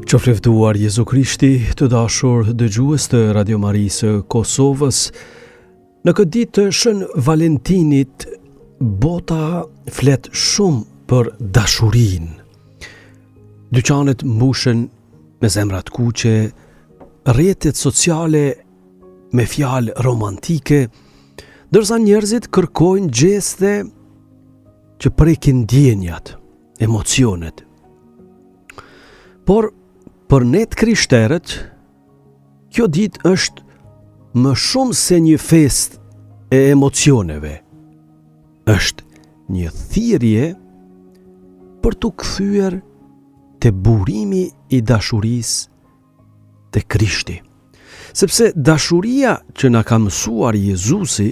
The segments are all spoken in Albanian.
Qoftë ftuar Jezu Krishti, të dashur dëgjues të Radio Marisë Kosovës. Në këtë ditë të Shën Valentinit, bota flet shumë për dashurinë. Dyqanet mbushen me zemra të kuqe, rrjetet sociale me fjalë romantike, ndërsa njerëzit kërkojnë gjeste që prekin ndjenjat, emocionet. Por për ne të krishterët, kjo ditë është më shumë se një fest e emocioneve. Është një thirrje për t'u kthyer te burimi i dashurisë te Krishti. Sepse dashuria që na ka mësuar Jezusi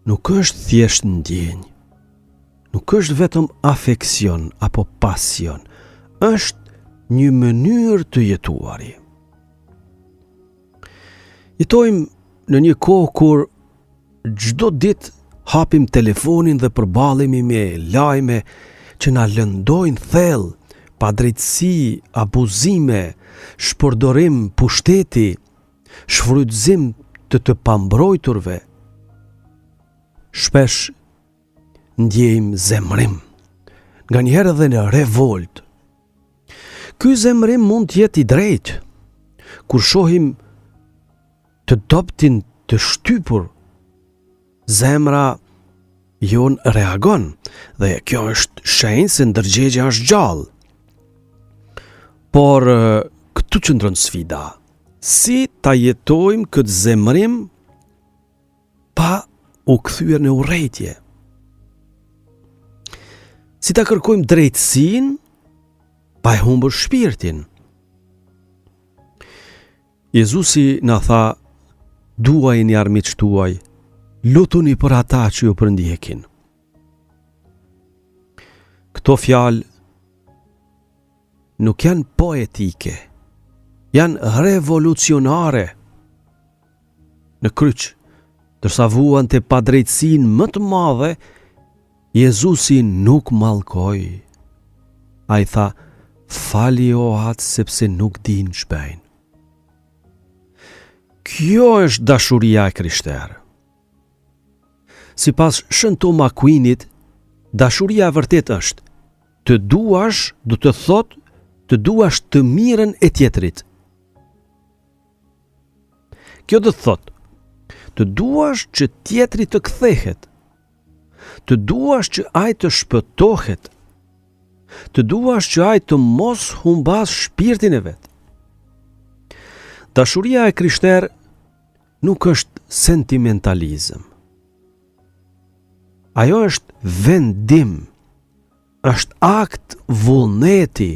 nuk është thjesht ndjenjë. Nuk është vetëm afeksion apo pasion. Është një mënyrë të jetuari. Jetojmë në një kohë kur çdo ditë hapim telefonin dhe përballemi me lajme që na lëndojnë thellë, padrejtësi, abuzime, shpërdorim pushteti, shfrytëzim të pambrojturve. Shpesh ndjejmë zemrim, nganjëherë edhe në revolt. Ky zemrim mund të jetë i drejtë. Kur shohim të dobtin të shtypur, zemra jon reagon dhe kjo është shenjë se ndërgjegja është gjallë. Por këtu qëndron sfida. Si ta jetojmë këtë zemrim pa u kthyer në urrëtie? Si ta kërkojmë drejtësinë pa e humbur shpirtin? Jezusi na tha: duajini armiqtë tuaj, lutuni për ata që ju përndjekin. Këto fjalë nuk janë poetike, janë revolucionare. Në kryq, dërsa vuan te padrejtësinë më të madhe, Jezusi nuk mallkoi. Ai tha: fali o atë sepse nuk din ç'bëjnë. Kjo është dashuria e krishterë. Sipas Shën Tom Aquinit, dashuria e vërtet është të duash, do të thotë të duash të mirën e tjetrit. Kjo do të thotë të duash që tjetri të kthehet, të duash që ai të shpëtohet, të duash që ai të mos humbas shpirtin e vet. Dashuria e krishterë nuk është sentimentalizëm. Ajo është vendim, është akt vullneti,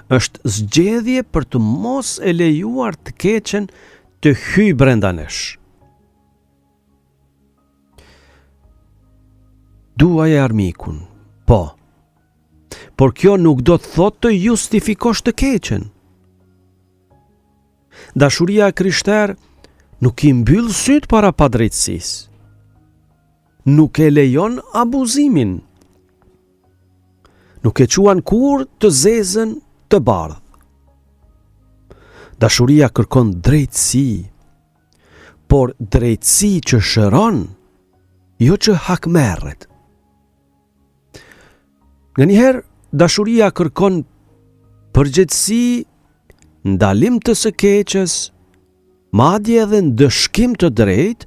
është zgjedhje për të mos e lejuar të keqen të hyjë brenda nesh. Duaje armikun, po, por kjo nuk do të thotë të justifikosh të keqen. Dashuria e krishterë nuk i mbyll syt para padrejtësisë. Nuk e lejon abuzimin. Nuk e quan kur të zezën të bardhë. Dashuria kërkon drejtësi, por drejtësi që shëron, jo që hakmerret. Nganjëherë dashuria kërkon përgjegjësi, ndalim të së keqes, madje edhe ndëshkim të drejtë,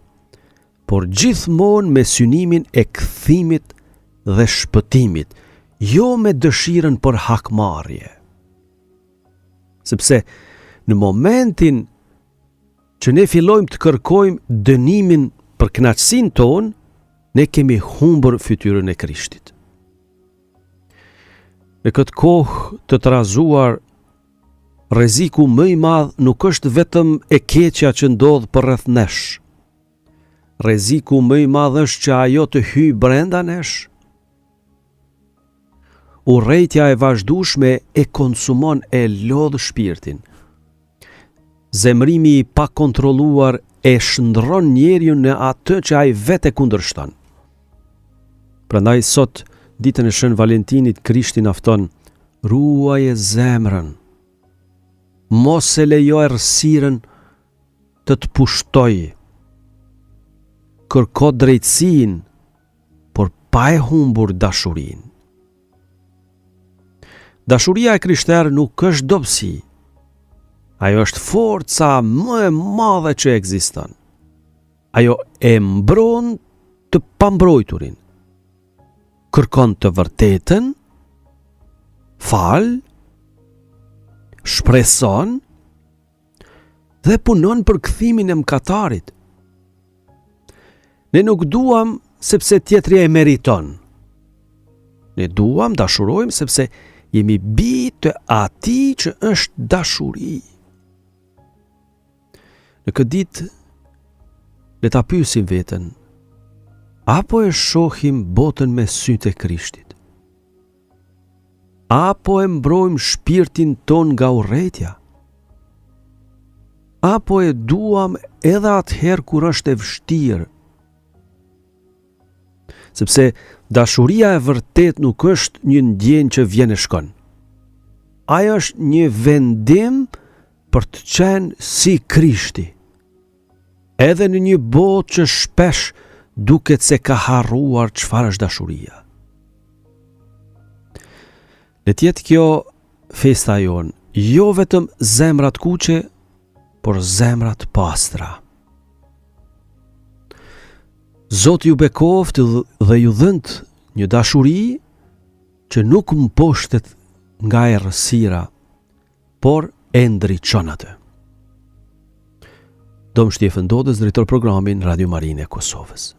por gjithmonë me synimin e kthimit dhe shpëtimit, jo me dëshirën për hakmarrje. Sepse në momentin që ne fillojmë të kërkojmë dënimin për kënaqësinë tonë, ne kemi humbur fytyrën e Krishtit. Në këtë kohë të trazuar, rreziku më i madh nuk është vetëm e keqja që ndodh përreth nesh. Rreziku më i madh është që ajo të hyjë brenda nesh. Urrëtia e vazhdueshme e konsumon, e lodh shpirtin. Zemrimi i pakontrolluar e shndërron njeriu në atë që ai vetë kundërshton. Prandaj sot, ditën e Shën Valentinit, Krishti na fton: ruaje zemrën, mos e lejo errësirën të të pushtoj. Kërko drejtësinë, por pa e humbur dashurinë. Dashuria e krishterë nuk është dobësi. Ajo është forca më e madhe që ekziston. Ajo e mbron të pambrojturin. Kërkon të vërtetën, fal, shpreson dhe punon për kthimin e mëkatarit. Ne nuk duam sepse tjetri e meriton. Ne duam, dashurojmë sepse jemi bi të atij që është dashuri. Në këtë ditë, le ta pyesim veten, apo e shohim botën me sytë e Krishtit? Apo e mbrojmë shpirtin ton nga urrëtia? Apo e duam edhe atëherë kur është e vështirë? Sepse dashuria e vërtet nuk është një ndjenjë që vjen e shkon. Ajo është një vendim për të qenë si Krishti. Edhe në një botë që shpesh duket se ka harruar çfarë është dashuria. Le të jetë kjo festa jon, jo vetëm zemrat kuqe, por zemrat pastra. Zoti ju bekoft dhe ju dhënt një dashuri që nuk mposhtet nga errësira, por e ndriçon atë. Dom Shtefën Dodës, drejtor programin Radio Marinë e Kosovës.